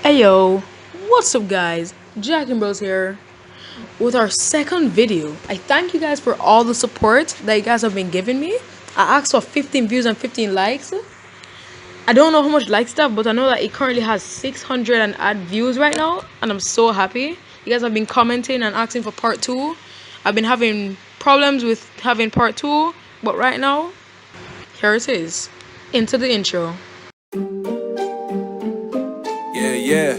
Hey yo, what's up guys? Jack and Bros here with our second video. I thank you guys for all the support that you guys have been giving me. I asked for 15 views and 15 likes. I don't know how much likes that, but I know that it currently has 600 and add views right now, and I'm so happy. You guys have been commenting and asking for part 2. I've been having problems with having part 2, but right now, here it is. Into the intro. Yeah.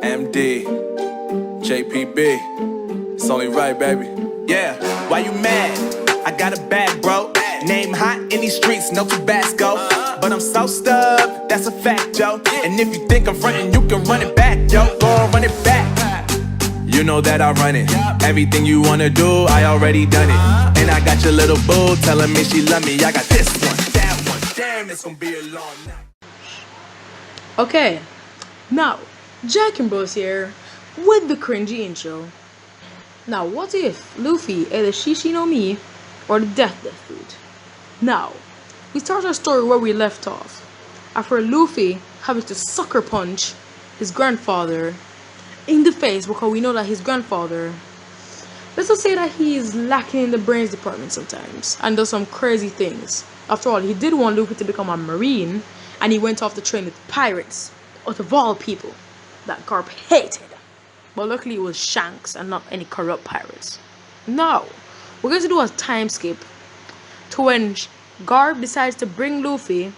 MD, JPB, it's only right, baby. Yeah, why you mad? I got a bag, bro. Name hot in these streets, no Tabasco. But I'm so stubbed, that's a fact, yo. And if you think I'm frontin', you can run it back, yo. Go on, run it back. You know that I run it. Everything you wanna do, I already done it. And I got your little boo telling me she love me. I got this one, that one. Damn, it's gonna be a long night. Okay, now Jack and Bros here with the cringy intro. Now, what if Luffy either Shishi no Mi or the Death Food? Now, we start our story where we left off, after Luffy having to sucker punch his grandfather in the face because we know that his grandfather, let's just say that he is lacking in the brains department sometimes and does some crazy things. After all, he did want Luffy to become a marine, and he went off to train with pirates, out of all people, that Garp hated. But luckily it was Shanks and not any corrupt pirates. Now, we're going to do a time skip to when Garp decides to bring Luffy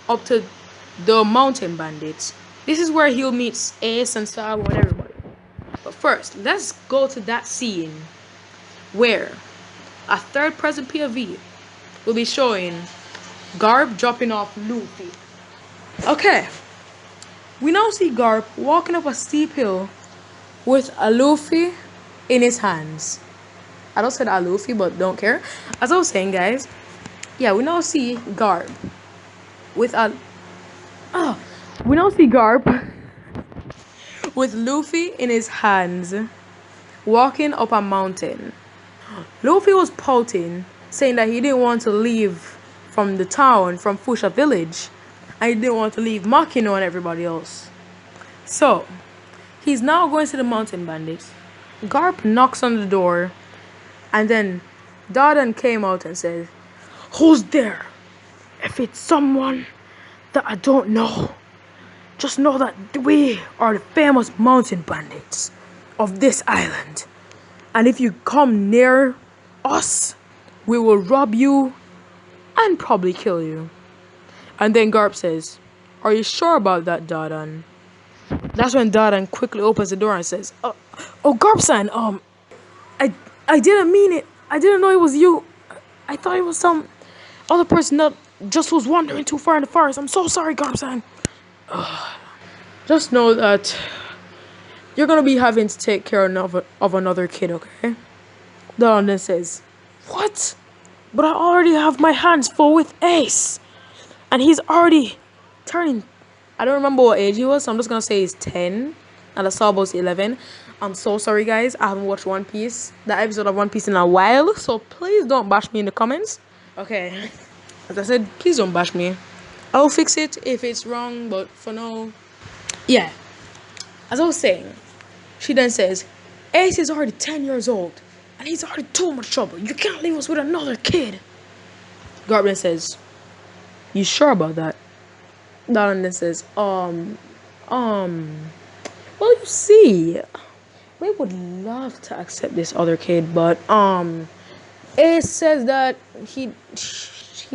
up to the mountain bandits. This is where he'll meet Ace and Sabo and everybody. But first, let's go to that scene where a third person POV will be showing Garp dropping off Luffy. Okay, we now see Garp walking up a steep hill with a Luffy in his hands. I don't say a Luffy, but don't care. As I was saying, guys, yeah, we now see Garp with Luffy in his hands, walking up a mountain. Luffy was pouting, saying that he didn't want to leave from the town, from Fusha village. I didn't want to leave Makino and everybody else. So, he's now going to the mountain bandits. Garp knocks on the door, and then Dardan came out and said, "Who's there? If it's someone that I don't know, just know that we are the famous mountain bandits of this island. And if you come near us, we will rob you and probably kill you." And then Garp says, "Are you sure about that, Dardan?" That's when Dardan quickly opens the door and says, "Oh, Garp-san, I didn't mean it. I didn't know it was you. I thought it was some other person that just was wandering too far in the forest. I'm so sorry, Garp-san." Just know that you're gonna be having to take care of another kid, okay? Dardan then says, "What? But I already have my hands full with Ace. And he's already turning," I don't remember what age he was, so I'm just going to say he's 10. And the Sabo's 11. I'm so sorry, guys. I haven't watched One Piece, that episode of One Piece, in a while. So please don't bash me in the comments. Okay. As I said, please don't bash me. I'll fix it if it's wrong, but for now, yeah. As I was saying, she then says, "Ace is already 10 years old. And he's already too much trouble. You can't leave us with another kid." Garp then says, "You sure about that?" Dardan then says, well, you see, we would love to accept this other kid, but, Ace says that he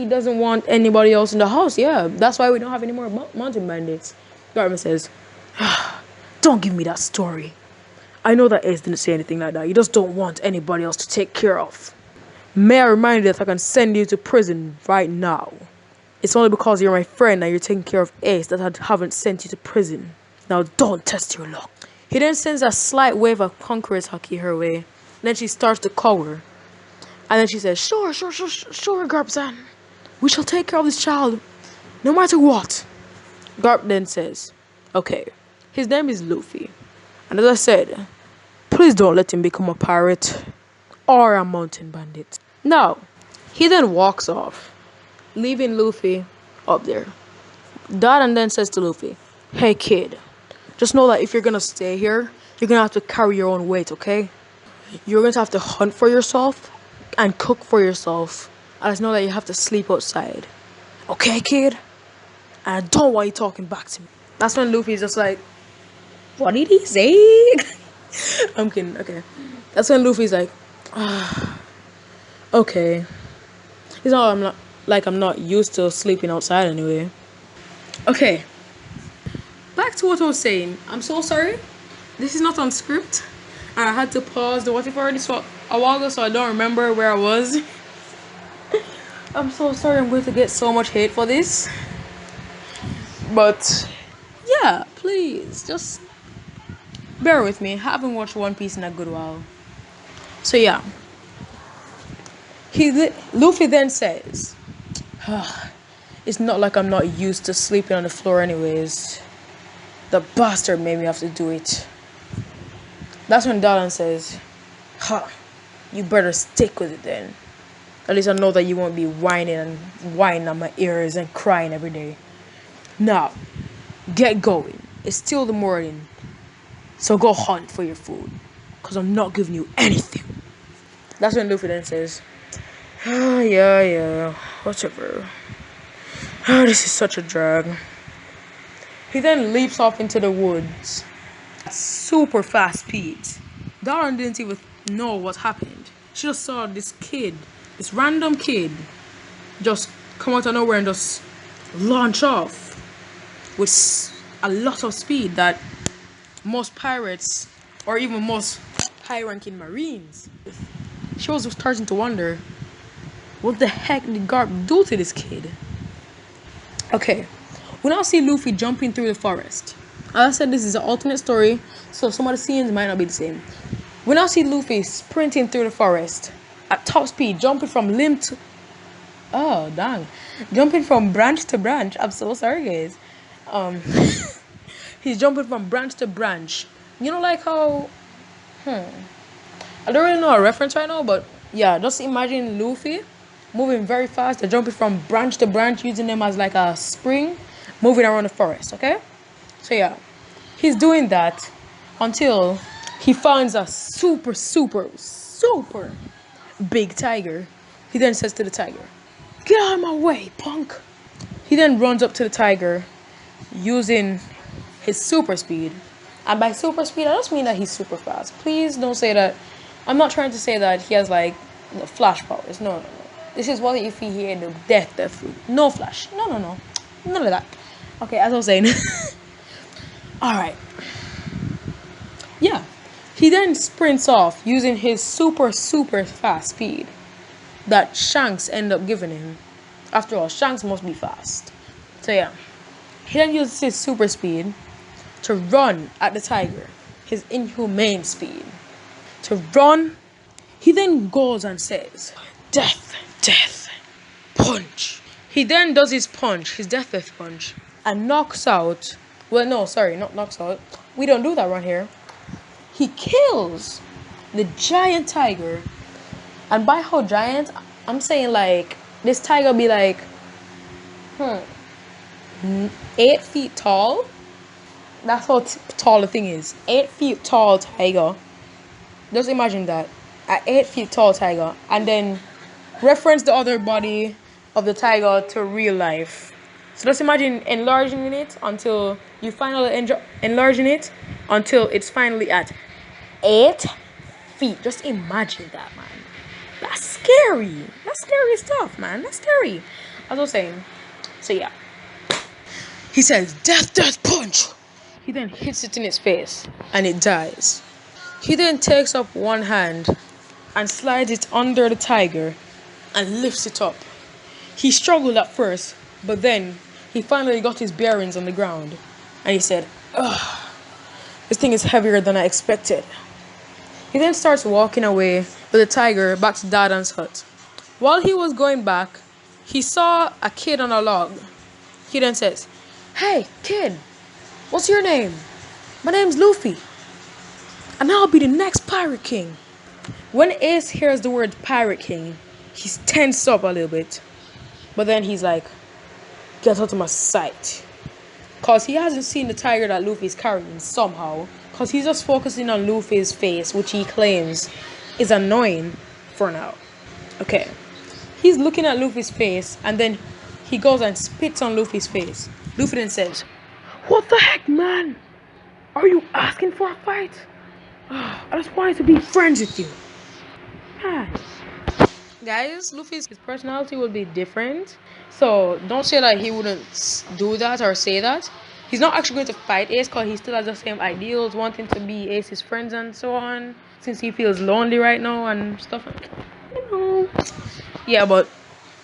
doesn't want anybody else in the house. Yeah, that's why we don't have any more mountain bandits. Garp says, "Don't give me that story. I know that Ace didn't say anything like that. You just don't want anybody else to take care of. May I remind you that I can send you to prison right now. It's only because you're my friend and you're taking care of Ace that I haven't sent you to prison. Now don't test your luck." He then sends a slight wave of Conqueror's Haki her way. Then she starts to cower. And then she says, Sure, Garp-san. We shall take care of this child, no matter what." Garp then says, "Okay, his name is Luffy. And as I said, please don't let him become a pirate or a mountain bandit." Now, he then walks off, leaving Luffy up there. Dardan then says to Luffy, Hey kid, just know that if you're gonna stay here, you're gonna have to carry your own weight, okay? You're going to have to hunt for yourself and cook for yourself. And just know that you have to sleep outside. Okay, kid? And I don't want you talking back to me. That's when Luffy's just like, what did he say? I'm kidding, okay. That's when Luffy's like, okay. He's not, I'm not used to sleeping outside anyway. Okay. Back to what I was saying. I'm so sorry. This is not on script. And I had to pause the watching for this a while ago, so I don't remember where I was. I'm so sorry. I'm going to get so much hate for this. But yeah, please just bear with me. I haven't watched One Piece in a good while. So yeah. Luffy then says, it's not like I'm not used to sleeping on the floor anyways. The bastard made me have to do it. That's when Darlan says, you better stick with it then. At least I know that you won't be whining on my ears and crying every day. Now, get going. It's still the morning. So go hunt for your food. Because I'm not giving you anything. That's when Luffy then says, yeah, whatever. This is such a drag. He then leaps off into the woods at super fast speeds. Darren didn't even know what happened. She just saw this random kid, just come out of nowhere and just launch off with a lot of speed that most pirates or even most high-ranking marines. She was starting to wonder, what the heck did Garp do to this kid? Okay, we now see Luffy jumping through the forest. As I said, this is an alternate story, so some of the scenes might not be the same. We now see Luffy sprinting through the forest at top speed, jumping from limb to... Oh, dang. Jumping from branch to branch. I'm so sorry, guys. He's jumping from branch to branch. You know, like how... I don't really know a reference right now, but yeah, just imagine Luffy moving very fast. They're jumping from branch to branch, using them as like a spring, moving around the forest, okay? So yeah, he's doing that until he finds a super big tiger. He then says to the tiger, "Get out of my way, punk." He then runs up to the tiger using his super speed. And by super speed, I just mean that he's super fast. Please don't say that. I'm not trying to say that he has like flash powers. No. This is what if he had the death fruit. No flash. No. None of that. Okay, as I was saying. Alright. Yeah. He then sprints off using his super fast speed that Shanks ended up giving him. After all, Shanks must be fast. So yeah. He then uses his super speed to run at the tiger. His inhumane speed. To run. He then goes and says, Death, punch. He then does his punch, his death punch, and knocks out, well, no, sorry, not knocks out. We don't do that around here. He kills the giant tiger. And by how giant, I'm saying like, this tiger be like, 8 feet tall. That's how tall the thing is. 8 feet tall tiger. Just imagine that. An 8 feet tall tiger. And then reference the other body of the tiger to real life. So just imagine enlarging it until you finally enlarging it until it's finally at 8 feet. Just imagine that, man. That's scary. That's scary stuff, man. That's scary. As I was saying. So yeah. He says, death punch. He then hits it in its face and it dies. He then takes up one hand and slides it under the tiger and lifts it up. He struggled at first, but then he finally got his bearings on the ground and he said, ugh, this thing is heavier than I expected. He then starts walking away with the tiger back to Dadan's hut. While he was going back, he saw a kid on a log. He then says, hey, kid, what's your name? My name's Luffy, and I'll be the next pirate king. When Ace hears the word pirate king, he's tensed up a little bit. But then he's like, get out of my sight. because he hasn't seen the tiger that Luffy's carrying somehow. Because he's just focusing on Luffy's face, which he claims is annoying for now. Okay. He's looking at Luffy's face, and then he goes and spits on Luffy's face. Luffy then says, "What the heck, man? Are you asking for a fight? I just wanted to be friends with you." Man. Guys, Luffy's personality will be different. So don't say that he wouldn't do that or say that. He's not actually going to fight Ace because he still has the same ideals, wanting to be Ace's friends and so on. Since he feels lonely right now and stuff. You know. Yeah, but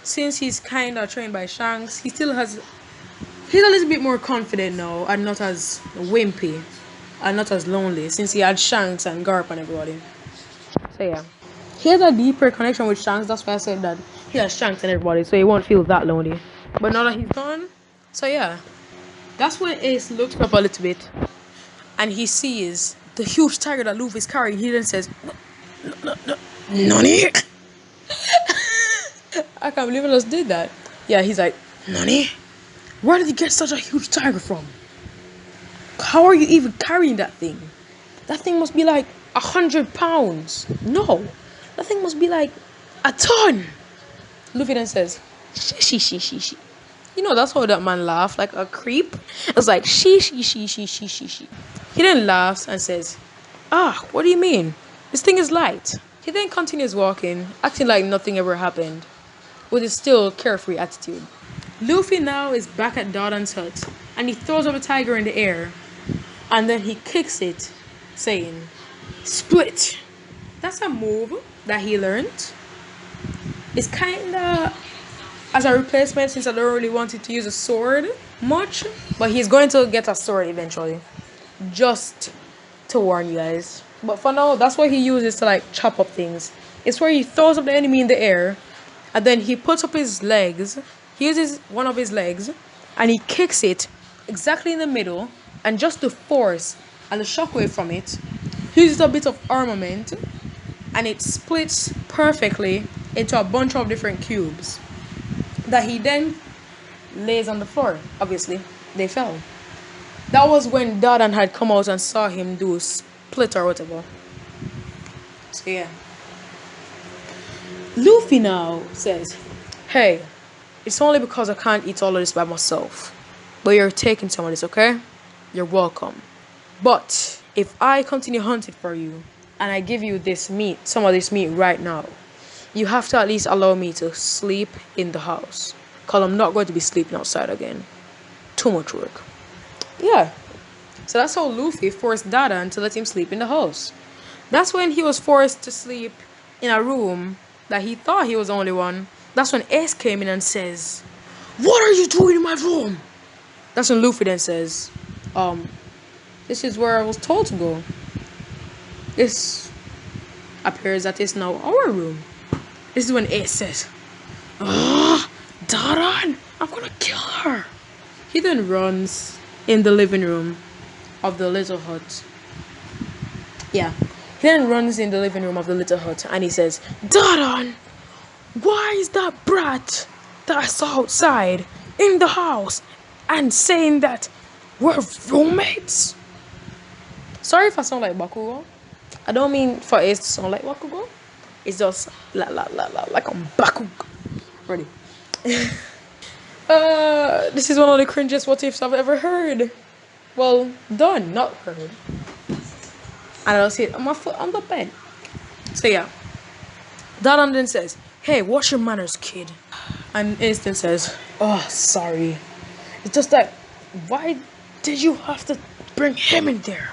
since he's kind of trained by Shanks, he's a little bit more confident now and not as wimpy and not as lonely since he had Shanks and Garp and everybody. So yeah. He has a deeper connection with Shanks. That's why I said that he has Shanks and everybody, so he won't feel that lonely. But now that he's gone, so yeah. That's when Ace looks up a little bit and he sees the huge tiger that Luffy's carrying. He then says, "Nani?" I can't believe I just did that. Yeah, he's like, "Nani? Where did you get such a huge tiger from? How are you even carrying that thing? That thing must be like 100 pounds. No, that thing must be like a ton." Luffy then says, "She. You know, that's how that man laughed, like a creep. It's like, she. He then laughs and says, "What do you mean? This thing is light." He then continues walking, acting like nothing ever happened, with his still carefree attitude. Luffy now is back at Dardan's hut, and he throws up a tiger in the air, and then he kicks it, saying, "Split." That's a move that he learned. It's kinda as a replacement since I don't really want to use a sword much, but he's going to get a sword eventually. Just to warn you guys. But for now, that's what he uses to like chop up things. It's where he throws up the enemy in the air, and then he puts up his legs. He uses one of his legs, and he kicks it exactly in the middle, and just the force and the shockwave from it, he uses a bit of armament, and it splits perfectly into a bunch of different cubes that he then lays on the floor. Obviously, they fell. That was when Dardan had come out and saw him do split or whatever. So yeah. Luffy now says, "Hey, it's only because I can't eat all of this by myself. But you're taking some of this, okay? You're welcome. But if I continue hunting for you and I give you this meat, some of this meat right now, you have to at least allow me to sleep in the house. Because I'm not going to be sleeping outside again. Too much work." Yeah. So that's how Luffy forced Dardan to let him sleep in the house. That's when he was forced to sleep in a room that he thought he was the only one. That's when Ace came in and says, "What are you doing in my room?" That's when Luffy then says, "This is where I was told to go. This appears that it's now our room." This is when Ace says, "Dardan, I'm gonna kill her." He then runs in the living room of the little hut. Yeah. He then runs in the living room of the little hut and he says, "Dardan, why is that brat that I saw outside in the house and saying that we're roommates?" Sorry if I sound like Bakugo. I don't mean for Ace to sound like Bakugo. It's just like I'm Bakugo. Ready? This is one of the cringiest what ifs I've ever heard. Well, done, not heard. And I'll sit on my foot on the bed. So yeah. Dardan then says, "Hey, watch your manners, kid." And Ace then says, "Oh, sorry. It's just that, why did you have to bring him in there?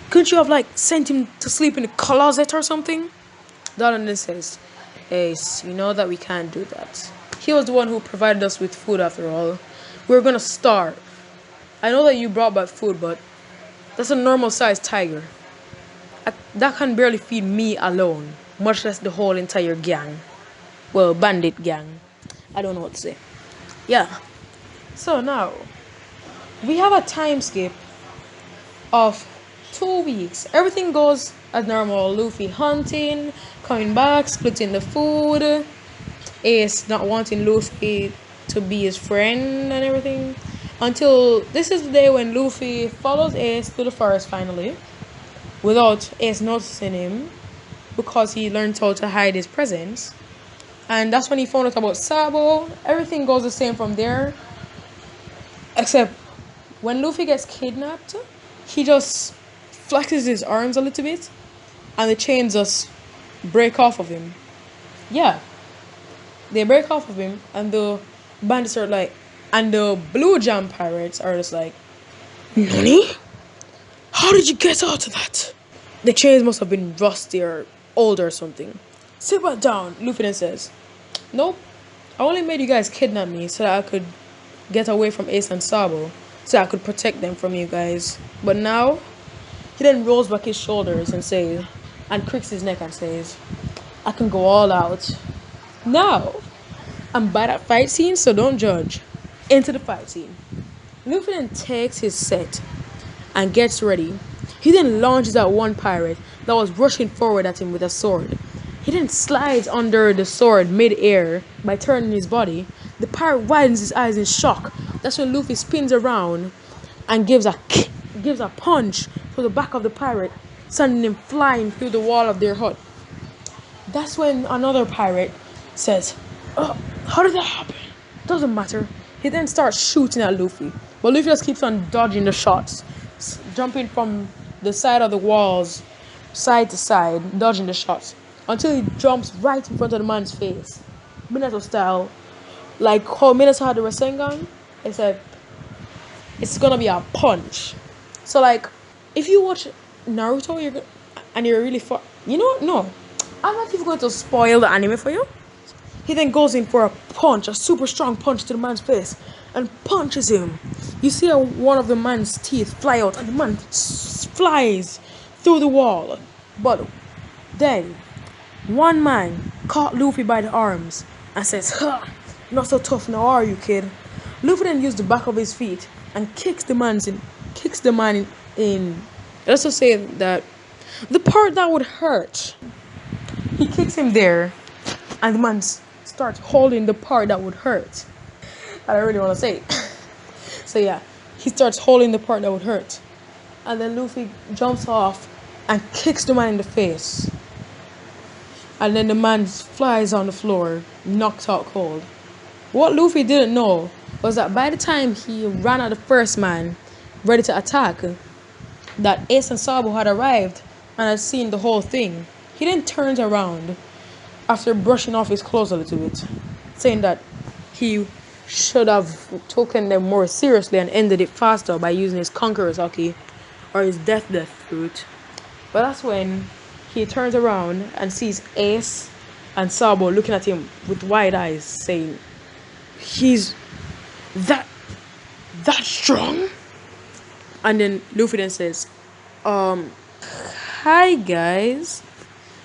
Couldn't you have like sent him to sleep in the closet or something?" Dardan then says, "Ace, you know that we can't do that. He was the one who provided us with food after all. We're gonna starve. I know that you brought back food, but that's a normal sized tiger. That can barely feed me alone, much less the whole entire gang. Well, bandit gang. I don't know what to say. Yeah. So now, we have a time skip of 2 weeks. Everything goes as normal. Luffy hunting, coming back, splitting the food. Ace not wanting Luffy to be his friend and everything. Until this is the day when Luffy follows Ace to the forest finally, without Ace noticing him, because he learned how to hide his presence. And that's when he found out about Sabo. Everything goes the same from there. Except when Luffy gets kidnapped, he just flexes his arms a little bit and the chains just break off of him. Yeah. They break off of him and the bandits are like, and the blue jam pirates are just like, Nani? How did you get out of that? The chains must have been rusty or old or something. Sit back down, Luffy then says. Nope. I only made you guys kidnap me so that I could get away from Ace and Sabo. So I could protect them from you guys. But now, he then rolls back his shoulders and says, and cricks his neck and says, I can go all out. Now, I'm bad at fight scenes, so don't judge. Into the fight scene. Luffy then takes his set and gets ready. He then launches at one pirate that was rushing forward at him with a sword. He then slides under the sword mid-air by turning his body. The pirate widens his eyes in shock. That's when Luffy spins around and gives a punch to the back of the pirate, sending him flying through the wall of their hut. That's when another pirate says, oh, how did that happen? Doesn't matter. He then starts shooting at Luffy, but Luffy just keeps on dodging the shots, jumping from the side of the walls, side to side, dodging the shots, until he jumps right in front of the man's face. Minato style. Like how Minato had the Rasengan, it's gonna be a punch. So like, if you watch Naruto, you're really far. You know what? No, I'm not even going to spoil the anime for you. He then goes in for a punch, a super strong punch to the man's face, and punches him. You see one of the man's teeth fly out, and the man flies through the wall. But then, one man caught Luffy by the arms and says, ha, not so tough now, are you, kid? Luffy then used the back of his feet and kicks the man in. Let's just say that the part that would hurt. He kicks him there, and the man starts holding the part that would hurt. I don't really want to say it. So yeah, he starts holding the part that would hurt. And then Luffy jumps off and kicks the man in the face. And then the man flies on the floor, knocked out cold. What Luffy didn't know was that by the time he ran at the first man, ready to attack, that Ace and Sabo had arrived and had seen the whole thing. He then turns around after brushing off his clothes a little bit, saying that he should have taken them more seriously and ended it faster by using his Conqueror's Haki or his Death fruit. But that's when he turns around and sees Ace and Sabo looking at him with wide eyes, saying, he's that strong? And then Luffy then says, hi guys.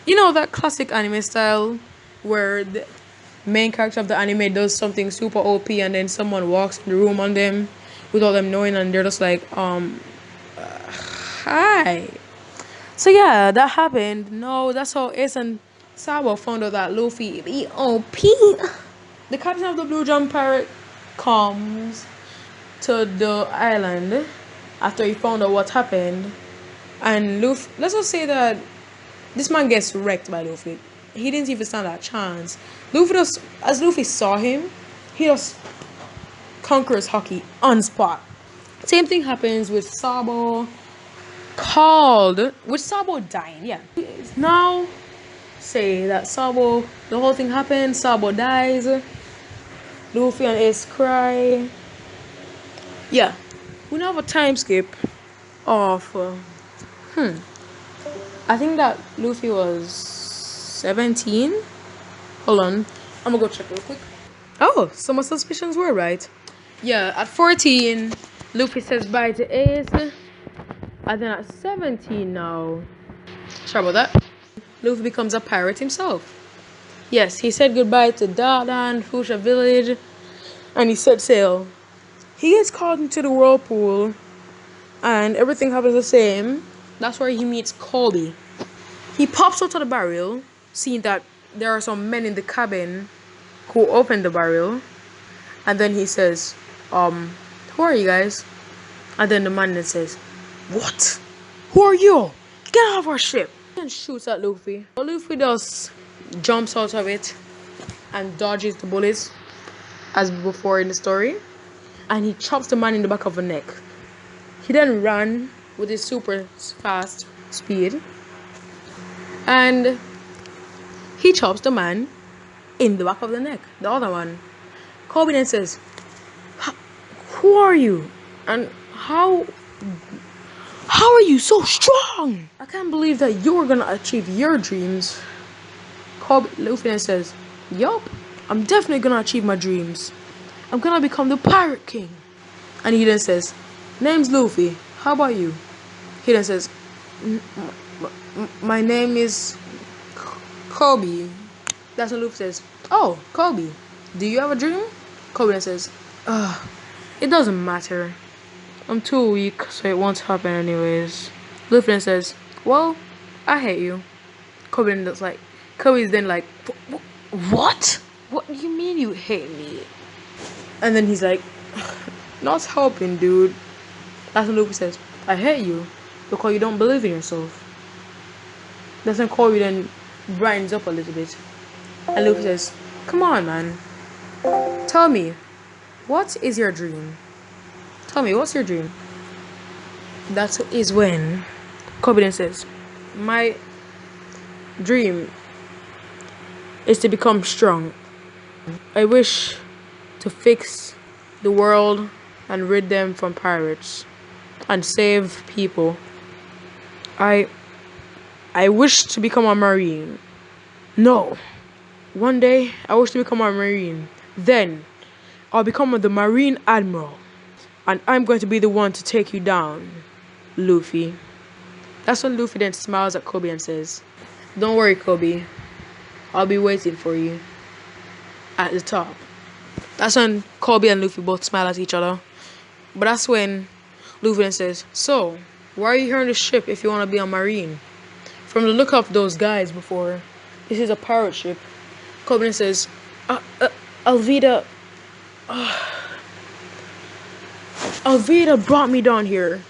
You know that classic anime style where the main character of the anime does something super OP and then someone walks in the room on them without them knowing and they're just like, hi. So yeah, that happened. No, that's how Ace and Sabo found out that Luffy be OP. The captain of the Blue Jump Pirate comes to the island after he found out what happened. And Luffy, let's just say that this man gets wrecked by Luffy. He didn't even stand a chance. As Luffy saw him, he just conquers Haki on spot. Same thing happens with Sabo, with Sabo dying, yeah. Now, say that Sabo, the whole thing happens, Sabo dies, Luffy and Ace cry. Yeah, we now have a time skip of, I think that Luffy was 17. Hold on, I'm gonna go check real quick. Oh, so my suspicions were right. Yeah, at 14, Luffy says bye to Ace. And then at 17 now, sorry about that, Luffy becomes a pirate himself. Yes, he said goodbye to Dardan, Fusha Village, and he set sail. He gets caught into the whirlpool, and everything happens the same. That's where he meets Koby. He pops out of the barrel, seeing that there are some men in the cabin who opened the barrel. And then he says, who who are you guys? And then the man then says, what? Who are you? Get off our ship. And shoots at Luffy. So Luffy just jumps out of it and dodges the bullets as before in the story. And he chops the man in the back of the neck. He then ran with his super fast speed. And he chops the man in the back of the neck. The other one. Koby then says, who are you? And how are you so strong? I can't believe that you're gonna achieve your dreams. Luffy then says, yup, I'm definitely gonna achieve my dreams. I'm gonna become the pirate king. And he then says, name's Luffy, how about you? He then says, my name is Koby. That's when Luffy says, oh, Koby, do you have a dream? Koby then says, it doesn't matter. I'm too weak, so it won't happen anyways. Luffy then says, well, I hate you. Koby's then like, what? What do you mean you hate me? And then he's like, not helping, dude. That's when Luffy says, I hate you because you don't believe in yourself. That's when Koby then brightens up a little bit. And Luffy says, come on, man. Tell me, what is your dream? Tell me, what's your dream? That is when Koby then says, my dream is to become strong. I wish to fix the world and rid them from pirates and save people. I wish to become a marine. No. One day I wish to become a marine. Then I'll become the marine admiral. And I'm going to be the one to take you down, Luffy. That's when Luffy then smiles at Koby and says, don't worry, Koby. I'll be waiting for you at the top. That's when Koby and Luffy both smile at each other. But that's when Luffy then says, so, why are you here on the ship if you want to be a marine? From the look of those guys before, this is a pirate ship. Koby then says, Alvida... Alvida brought me down here.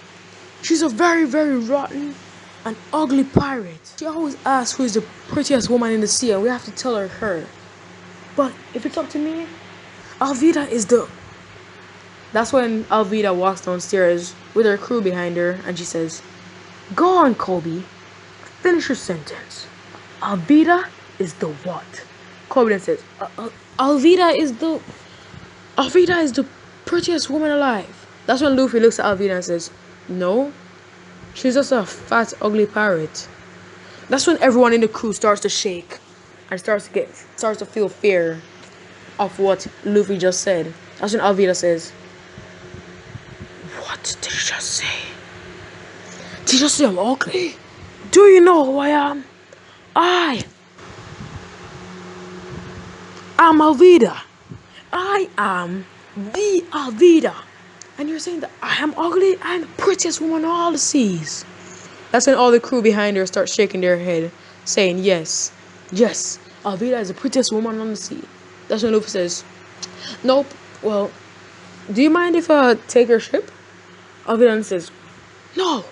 She's a very, very rotten and ugly pirate. She always asks who is the prettiest woman in the sea and we have to tell her. But if it's up to me, Alvida is the... That's when Alvida walks downstairs with her crew behind her and she says, go on, Koby. Finish your sentence. Alvida is the what? Koby then says, Alvida is the prettiest woman alive. That's when Luffy looks at Alvida and says, no, she's just a fat, ugly pirate. That's when everyone in the crew starts to shake and starts to feel fear of what Luffy just said. That's when Alvida says, what did he just say? Did he just say I'm ugly? Do you know who I am? I am Alvida. I am the Alvida. And you're saying that I am ugly? I am the prettiest woman on all the seas. That's when all the crew behind her start shaking their head, saying, yes, yes, Alvida is the prettiest woman on the sea. That's when Luffy says, nope, well, do you mind if I take her ship? Alvida says, no,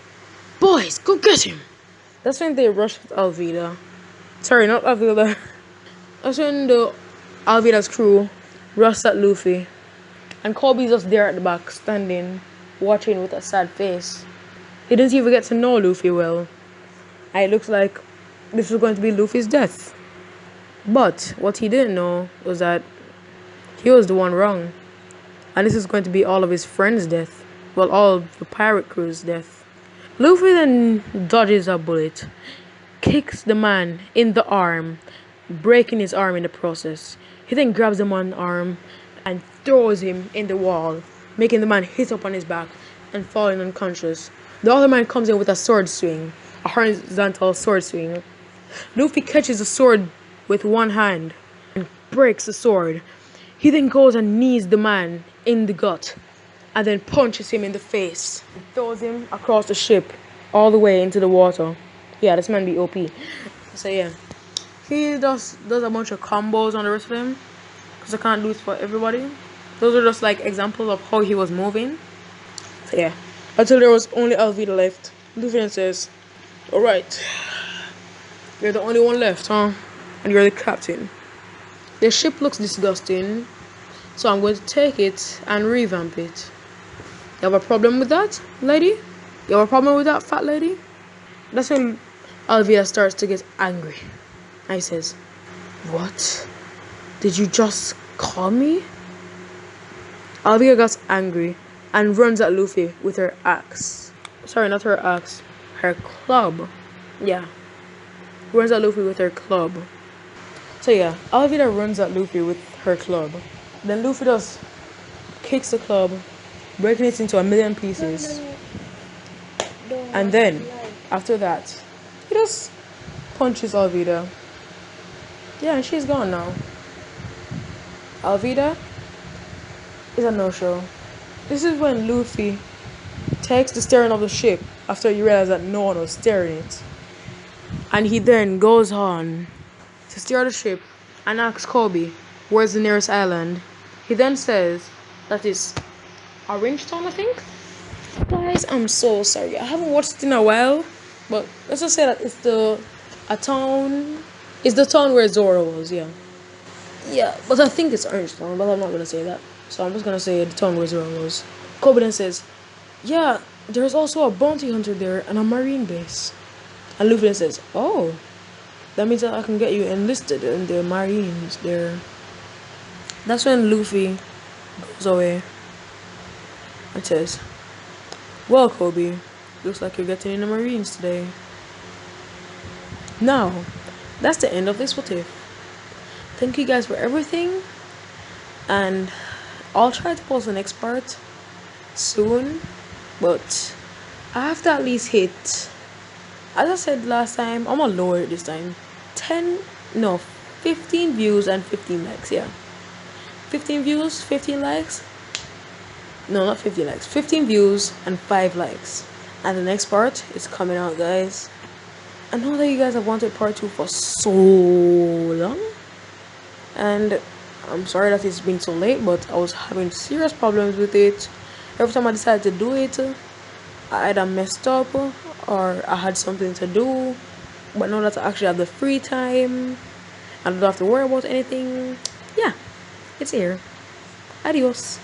boys, go get him. That's when they rush at Alvida. Sorry, not Alvida. That's when the Alvida's crew rushed at Luffy. And Koby's just there at the back, standing, watching with a sad face. He didn't even get to know Luffy well. And it looks like this was going to be Luffy's death. But what he didn't know was that he was the one wrong. And this is going to be all of his friends' death. Well, all of the pirate crew's death. Luffy then dodges a bullet, kicks the man in the arm, breaking his arm in the process. He then grabs him on the arm and throws him in the wall, making the man hit up on his back and falling unconscious. The other man comes in with a sword swing, a horizontal sword swing. Luffy catches the sword with one hand and breaks the sword. He then goes and knees the man in the gut and then punches him in the face and throws him across the ship all the way into the water. Yeah, this man be OP. So yeah, he does a bunch of combos on the rest of him, because I can't do it for everybody. Those are just like examples of how he was moving. So yeah, until there was only Alvida left. Luffy then says, "Alright, you're the only one left, huh? And you're the captain. The ship looks disgusting, so I'm going to take it and revamp it. You have a problem with that, lady? You have a problem with that, fat lady?" That's when Alvida starts to get angry. And he says, "What? Did you just call me?" Alvida gets angry and runs at Luffy with her axe. Sorry, not her axe. Her club. Yeah. Runs at Luffy with her club. So yeah, Alvida runs at Luffy with her club. Then Luffy just kicks the club, breaking it into a million pieces. And then, after that, he just punches Alvida. Yeah, and she's gone now. Alvida is a no-show. This is when Luffy takes the steering of the ship after he realizes that no one was steering it. And he then goes on to steer the ship and asks Koby, where's the nearest island? He then says that is Orange Town, I think? Guys, I'm so sorry. I haven't watched it in a while, but let's just say that it's the town where Zoro was, yeah. Yeah, but I think it's Orange Town, but I'm not gonna say that. So I'm just gonna say the town where Zoro was. Koby then says, yeah, there's also a bounty hunter there and a marine base. And Luffy then says, oh, that means that I can get you enlisted in the marines there. That's when Luffy goes away and says, well, Koby, looks like you're getting in the marines today. Now, that's the end of this what if. Thank you guys for everything, and I'll try to post the next part soon, but I have to at least hit, as I said last time, I'm gonna lower it this time, 15 views and 15 likes, yeah. 15 views, 15 likes, no, not 15 likes, 15 views and 5 likes, and the next part is coming out, guys. I know that you guys have wanted part 2 for so long, and I'm sorry that it's been so late, but I was having serious problems with it. Every time I decided to do it, I either messed up or I had something to do. But now that I actually have the free time, I don't have to worry about anything. Yeah, it's here. Adios.